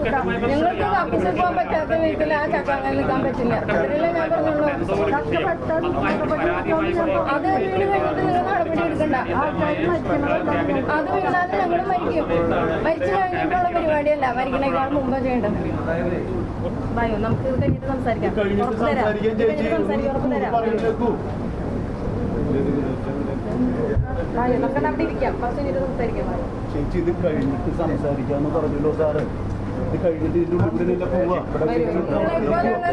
ഞങ്ങൾക്ക് ഓഫീസിൽ പോകാൻ പറ്റാത്ത വീട്ടിൽ ആ ചക്ക അങ്ങനെ നിൽക്കാൻ പറ്റില്ല. അത്രയല്ലേ ഞാൻ പറഞ്ഞുള്ളൂ. അത് വീട് കഴിഞ്ഞിട്ട് നിങ്ങൾ നടപടി എടുക്കണ്ട. അത് വീണാലും ഞങ്ങൾ മരിക്കും. മരിച്ചു കഴിഞ്ഞിട്ടുള്ള പരിപാടിയല്ല, മരിക്കണേക്കാൾ മുമ്പ് ചെയ്യേണ്ടത്. ഭയോ നമുക്ക് ഇത് കഴിഞ്ഞിട്ട് സംസാരിക്കാം. ഉറപ്പ് തരാം. ഉറപ്പ് തരാം. നമുക്ക് അവിടെ ഇരിക്കാം. ഫസ്റ്റ് ഇത് സംസാരിക്കാം. ചേച്ചി ഇത് കഴിഞ്ഞിട്ട് സംസാരിക്കാന്ന് പറഞ്ഞല്ലോ സാറ്. ഇത് കഴിഞ്ഞിട്ട് ഇതിന്റെ ഉള്ളിൽ തന്നെ പോവാ.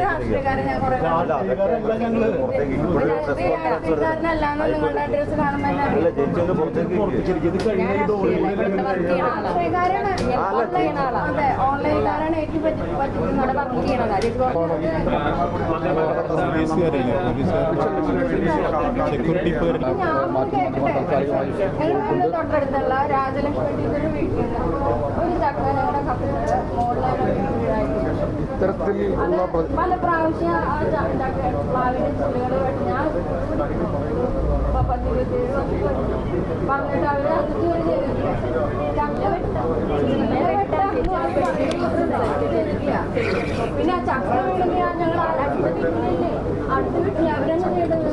രാഷ്ട്രീയക്കാരൻ ഞാൻ കുറെ രാഷ്ട്രീയക്കാരനല്ലാന്ന് നിങ്ങളുടെ അഡ്രസ് കാണുമ്പോൾ അതെ ഓൺലൈൻകാരാണ് ഏറ്റവും പറ്റുന്നത് വർക്ക് ചെയ്യണത്. ഞങ്ങളുടെ തൊട്ടടുത്തുള്ള രാജലക്ഷ്മി ടീച്ചറുടെ വീട്ടിലുണ്ട് ഒരു ചക്കനയുടെ കപ്പിയുടെ പല പ്രാവശ്യം ആ പ്ലാവിന്റെ ചുള്ളികൾ ഞാൻ പറഞ്ഞിട്ട് അവര് അത് ജോലി ചെയ്തിട്ടില്ല. പിന്നെ ആ ചക്ക വീണെങ്കിൽ ഞങ്ങൾ അടുത്ത വീട്ടിലല്ലേ, അടുത്ത വീട്ടിൽ അവരെന്നെ ചെയ്തത്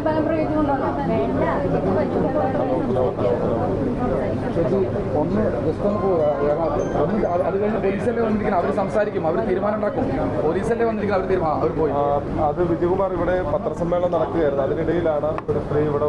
ബലം പ്രയോഗിച്ചുകൊണ്ടാണ്. ഒന്ന് ജസ്റ്റ് ഒന്ന് അത് കഴിഞ്ഞ് പോലീസല്ലേ വന്നിരിക്കണം, അവർ സംസാരിക്കും, അവർ തീരുമാനം ഉണ്ടാക്കും. പോലീസല്ലേ വന്നിരിക്കണം, അവർ തീരുമാനം അവർ പോയി. അത് വിജയകുമാർ ഇവിടെ പത്രസമ്മേളനം നടക്കുകയായിരുന്നു, അതിനിടയിലാണ് ഒരു സ്ത്രീ ഇവിടെ